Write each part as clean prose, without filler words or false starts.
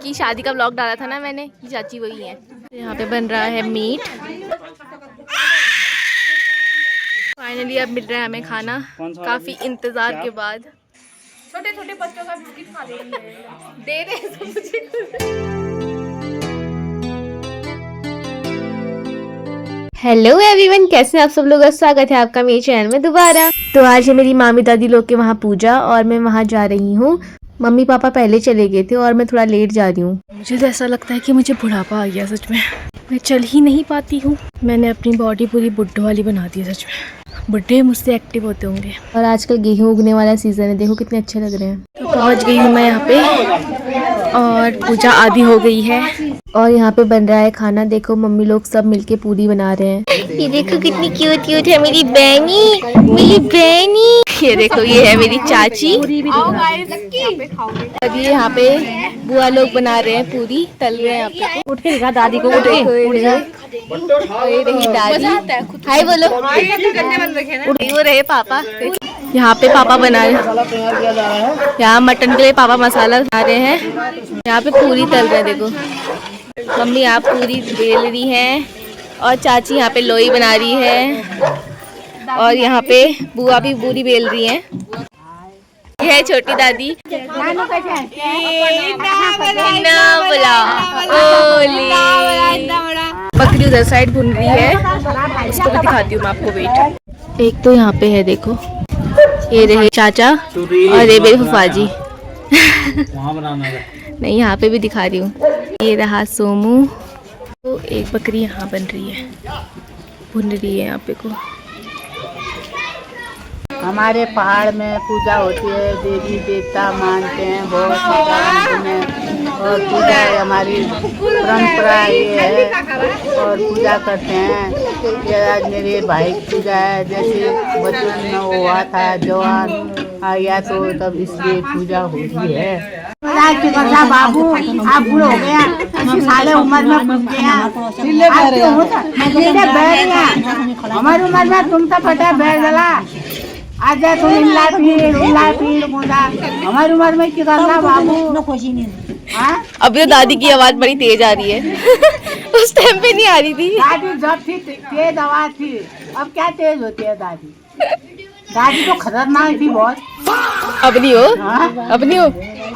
इनकी शादी का व्लॉग डाला था ना मैंने, ये चाची वही है। यहाँ पे बन रहा है मीट। फाइनली अब मिल रहा है हमें खाना, काफी इंतजार के बाद। छोटे छोटे बच्चों का बिस्किट खा दे रहे हैं मुझे। हेलो एवरीवन, कैसे हैं आप सब लोग। स्वागत है आपका मेरे चैनल में दोबारा। तो आज है मेरी मामी दादी लोग के वहाँ पूजा और मैं वहाँ जा रही हूँ। मम्मी पापा पहले चले गए थे और मैं थोड़ा लेट जा रही हूँ। मुझे तो ऐसा लगता है कि मुझे बुढ़ापा आ गया सच में, मैं चल ही नहीं पाती हूँ। मैंने अपनी बॉडी पूरी बुड्ढों वाली बना दी है सच में। बुड्ढे मुझसे एक्टिव होते होंगे। और आजकल गेहूँ उगने वाला सीजन है, देखो कितने अच्छे लग रहे हैं। तो पहुँच गई हूँ मैं यहाँ पे और पूजा आधी हो गई है और यहाँ पे बन रहा है खाना। देखो मम्मी लोग सब मिलके पूरी बना रहे हैं। ये देखो कितनी क्यूट क्यूट है मेरी बहनी, मेरी बहनी। ये देखो ये है मेरी चाची। अब ये यहाँ पे बुआ लोग बना रहे हैं पूरी, तल रहे हैं यहाँ पे। उठ के दिखा दादी को, उठ रही दादी। हाय बोलो। वो रहे पापा, यहाँ पे पापा बना रहे। यहाँ मटन के लिए पापा मसाला बना रहे हैं। यहाँ पे पूरी तल रहे हैं। देखो मम्मी यहाँ पूरी बेल रही हैं और चाची यहाँ पे लोई बना रही है और यहाँ पे बुआ भी पूरी बेल रही हैं। ये है छोटी दादी। बकरी उधर साइड भुन रही है, उसको भी दिखाती हूँ मैं आपको। वेट, एक तो यहाँ पे है देखो, ये रहे चाचा और ये मेरे फुफाजी। नहीं यहाँ पे भी दिखा रही हूँ। ये रहा सोमू। तो एक बकरी यहाँ बन रही है, भुन रही है यहाँ पे को। हमारे पहाड़ में पूजा होती है, देवी देवता मानते हैं बहुत में, और पूजा हमारी परंपरा ये है और पूजा करते हैं। ये आज मेरे भाई की पूजा है, जैसे बचपन में वो हुआ था जवान आया तो तब इसलिए पूजा होती है। बाबू आप बुढ़ो हो गया, साले उम्र में हमारी उम्र में तुम तो फटे बैठ गला। आज तुम हमारी उम्र में क्या करना बाबू। अब तो दादी की आवाज बड़ी तेज आ रही है। उस टाइम पे नहीं आ रही थी। दादी जब थी तेज आवाज थी, अब क्या तेज होती है दादी। दादी तो खतरनाक थी बहुत। अब नहीं हो। हाँ? अब नहीं हो।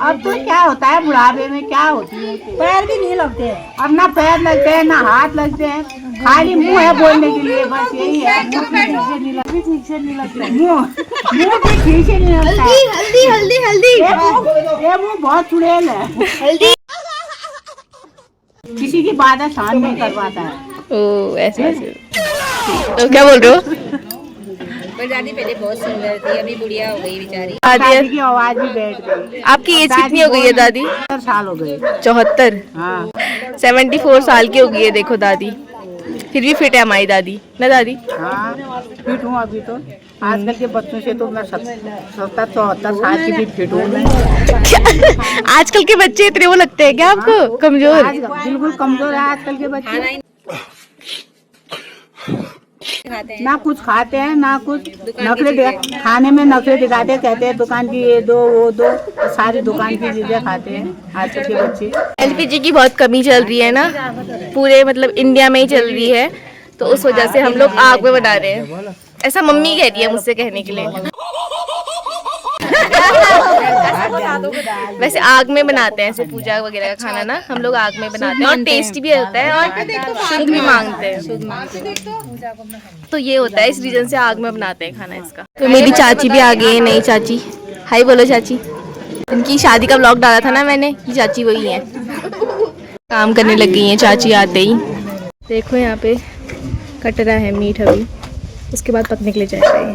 अब तो क्या होता है बुढ़ापे में, क्या होती है पैर भी नहीं लगते। अब ना पैर लगते हैं ना हाथ लगते हैं, खाली मुंह है बोलने के लिए, बस यही है। मुंह ठीक से नहीं लगता, मुंह ठीक से नहीं लगता। हल्दी हल्दी हल्दी। ये मुंह बहुत चुड़ैल है। हल्दी किसी की बात आसान नहीं करवाता है। ओ ऐसे ऐसे। तो क्या बोल रहे हो। पर दादी पहले बहुत सुंदर थी, अभी बुढ़िया हो गई बेचारी। दादी की आवाज भी बैठ गई। आपकी एज कितनी हो गई है दादी। 74 साल हो गई। 74। हाँ 74 साल की हो गई है देखो दादी, फिर भी फिट है हमारी दादी ना दादी। हाँ फिट हूँ अभी तो। आजकल के बच्चों से तो मैं 70-74 साल की भी फिट हूँ। आजकल के बच्चे इतने वो लगते हैं क्या आपको, कमजोर। बिल्कुल कमजोर है आजकल के बच्चे। ना कुछ खाते हैं ना कुछ, नखरे खाने में नखरे दिखाते, कहते हैं दुकान की ये दो वो दो, सारी दुकान की चीजें खाते हैं आजकल के बच्चे। एलपीजी की बहुत कमी चल रही है ना, पूरे मतलब इंडिया में ही चल रही है, तो उस वजह से हम लोग आग में बना रहे हैं। ऐसा मम्मी कह रही है मुझसे कहने के लिए। वैसे आग में बनाते हैं ऐसे पूजा वगैरह का खाना ना, हम लोग आग में बनाते हैं और टेस्टी भी होता है और शुद्ध भी मांगते हैं। तो ये होता है, इस रीजन से आग में बनाते हैं खाना इसका। तो मेरी चाची भी आ गई है, नई चाची। हाय बोलो चाची। इनकी शादी का व्लॉग डाला था ना मैंने, ये चाची वही है। काम करने लग गई है चाची आते ही। देखो यहाँ पे कट रहा है मीट, अभी उसके बाद पकने के लिए जाएगा ये।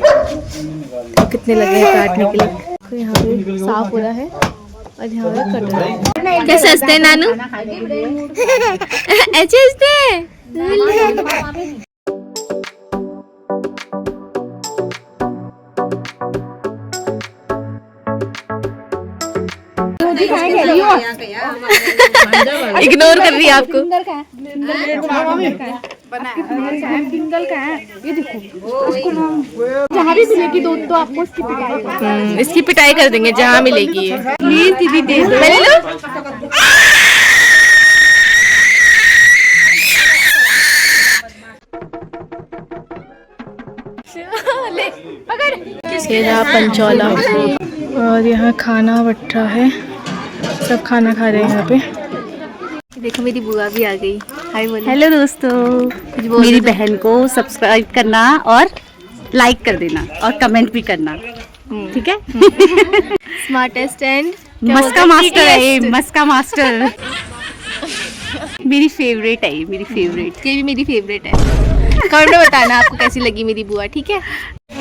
तो कितने लगे हैं काटने के लिए। तो यहाँ पे साफ हो रहा है और यहाँ पे कट रहा है। कैसे हंसते हैं नानू। ऐसे हंसते हैं। इग्नोर कर रही है आपको। किंगल का है ये देखो, जहाँ भी मिलेगी दूध तो आपको इसकी पिटाई इसकी पिटाई कर देंगे जहाँ मिलेगी ये। प्लीज दीदी दे दो। ये रहा पंचौला और यहाँ खाना बट रहा है, सब खाना खा रहे हैं यहाँ पे। देखो मेरी बुआ भी आ गई। हाय बोलो। हेलो दोस्तों, मेरी बहन को सब्सक्राइब करना और लाइक कर देना और कमेंट भी करना, ठीक है। स्मार्टेस्ट एंड मस्का मास्टर है ये, मस्का मास्टर मेरी फेवरेट है ये, मेरी फेवरेट। ये भी मेरी फेवरेट है। कमेंट में बताना आपको कैसी लगी मेरी बुआ, ठीक है।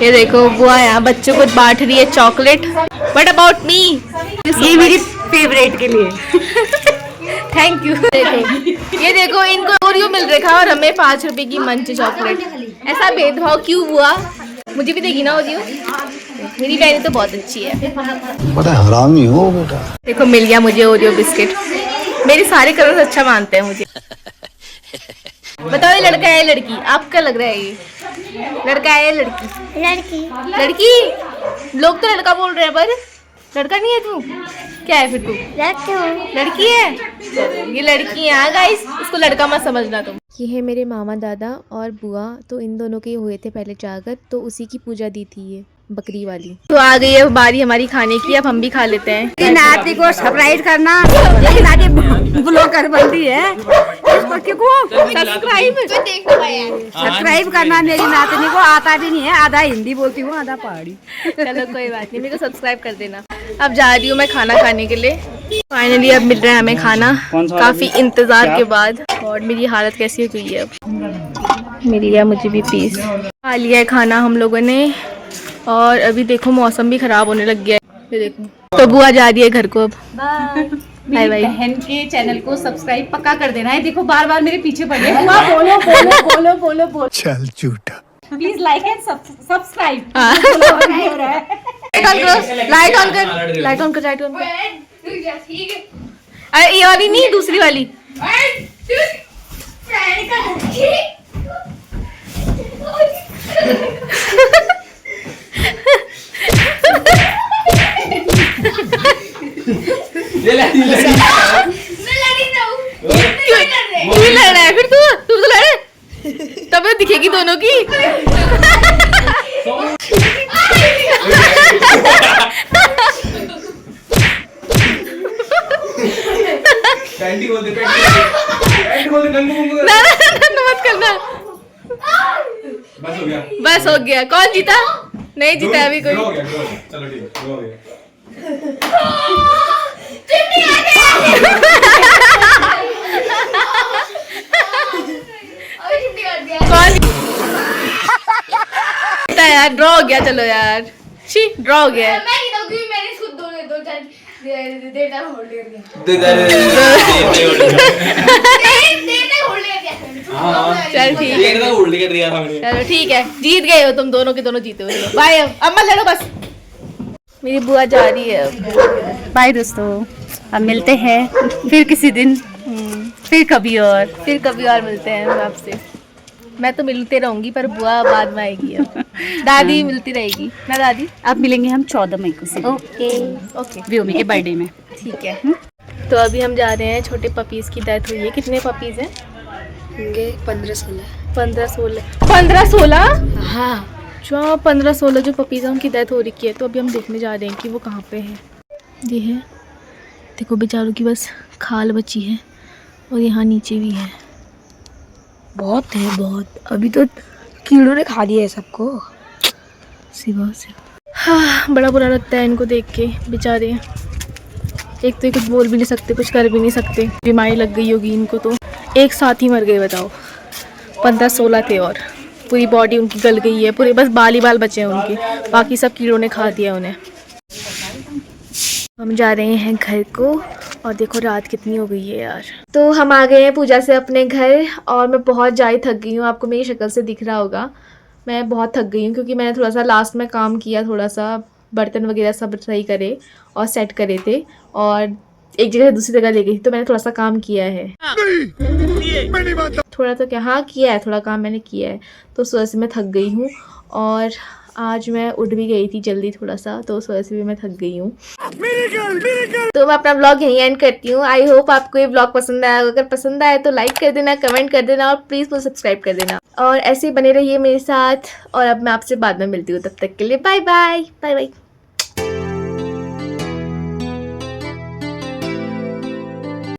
ये देखो बुआ यहाँ बच्चों को बांट रही है चॉकलेट। What about me? ये मेरी फेवरेट के लिए थैंक यू। देखो ये देखो, इनको ओरियो मिल रखा है और हमें 5 रुपए की मंच चॉकलेट। ऐसा भेदभाव क्यों हुआ? मुझे भी देगी ना ओरियो। मेरी बहन तो बहुत अच्छी है। बड़ा हरामी हो बेटा। देखो मिल गया मुझे ओरियो बिस्किट। मेरे सारे कलर्स अच्छा मानते हैं मुझे। बताओ ये लड़का है लड़की? आपका लग रहा है ये लड़का है लड़की? लड़की। लोग तो लड़का बोल रहे हैं पर लड़का नहीं है तू। क्या है फिर तू? लड़की है। ये लड़की है गाइस, इसको लड़का मत समझना तुम। ये है मेरे मामा दादा और बुआ, तो इन दोनों के हुए थे पहले जागर, तो उसी की पूजा दी थी ये बकरी वाली। तो आ गई है बारी हमारी खाने की, अब हम भी खा लेते हैं। नाती को सब्सक्राइब करना, ये नाती ब्लॉगर बनती है, इसको क्यों सब्सक्राइब करना। मेरी नातनी को आता भी नहीं है, आधा हिंदी बोलती हूँ आधा पहाड़ी। चलो कोई बात नहीं, मेरे को सब्सक्राइब कर देना। अब जा रही हूँ मैं खाना खाने के लिए। फाइनली अब मिल रहा है हमें खाना, काफी इंतजार के बाद। और मेरी हालत कैसी हो गई है अब। मिल गया मुझे भी पीस। खा लिया है खाना हम लोगों ने और अभी देखो मौसम भी खराब होने लग गया है। ये देखो तो बुआ जा रही है घर को अब। Bye bye. बहन के चैनल को सब्सक्राइब पक्का कर देना है। देखो बार बार मेरे पीछे पड़े। बोलो बोलो बोलो बोलो बोलो। चल झूठा। Please like and subscribe. Light on कर, लाइट ऑन कर, लाइट ऑन कर। अरे ये वाली नहीं, दूसरी वाली। क्यों लड़ रहा है फिर तू तो लड़, तब तो दिखेगी दोनों की। मत करना। बस हो गया। कौन जीता? नहीं जीता अभी कोई। चलो ठीक है, हो गया। कौन जीता यार? ड्रॉ हो गया। चलो यार, शी ड्रॉ हो गया। चल ठीक है, चलो ठीक है, जीत गए हो तुम दोनों के दोनों, जीते हुए। बाय। अब मत लड़ो बस। मेरी बुआ जा रही है अब। बाय दोस्तों, अब मिलते हैं फिर किसी दिन, फिर कभी और मिलते हैं हम आपसे। मैं तो मिलते रहूंगी पर बुआ बाद में आएगी अब। दादी मिलती रहेगी ना दादी। अब मिलेंगे हम 14 मई को से ओके व्योमी के बर्थडे में। ठीक है। तो अभी हम जा रहे हैं, छोटे पपीज़ की डेथ हुई है। कितने पपीज़ हैं? 15-16। हाँ, जो 15-16 जो पपीज़ हैं उनकी डेथ हो रखी है। तो अभी हम देखने जा रहे हैं कि वो कहाँ पे हैं। ये है, देखो बेचारों की बस खाल बची है और यहाँ नीचे भी है। बहुत है बहुत। अभी तो कीड़ों ने खा लिया है सबको। सिवा से हाँ, बड़ा बुरा लगता है इनको देख के। बेचारे एक तो ये कुछ बोल भी नहीं सकते, कुछ कर भी नहीं सकते। बीमारी लग गई होगी इनको, तो एक साथ ही मर गए। बताओ, 15-16 थे और पूरी बॉडी उनकी गल गई है, पूरे बस बाल ही बाल बचे हैं उनके, बाकी सब कीड़ों ने खा दिया उन्हें। हम जा रहे हैं घर को और देखो रात कितनी हो गई है यार। तो हम आ गए हैं पूजा से अपने घर और मैं बहुत ज़्यादा थक गई हूँ। आपको मेरी शक्ल से दिख रहा होगा, मैं बहुत थक गई हूँ क्योंकि मैंने थोड़ा सा लास्ट में काम किया, थोड़ा सा बर्तन वगैरह सब सही करे और सेट करे थे और एक जगह से दूसरी जगह ले गई, तो मैंने थोड़ा सा काम किया है। थोड़ा तो क्या, हाँ किया है, थोड़ा काम मैंने किया है। तो सुबह से मैं थक गई हूँ और आज मैं उठ भी गई थी जल्दी थोड़ा सा, तो उस वजह से भी मैं थक गई हूँ। तो मैं अपना ब्लॉग यहीं एंड करती हूँ। आई होप आपको ये ब्लॉग पसंद आया। अगर पसंद आए तो लाइक कर देना, कमेंट कर देना और प्लीज़ मुझे सब्सक्राइब कर देना। और ऐसे ही बने रहिए मेरे साथ, और अब मैं आपसे बाद में मिलती हूँ। तब तक के लिए बाय बाय बाय बाय।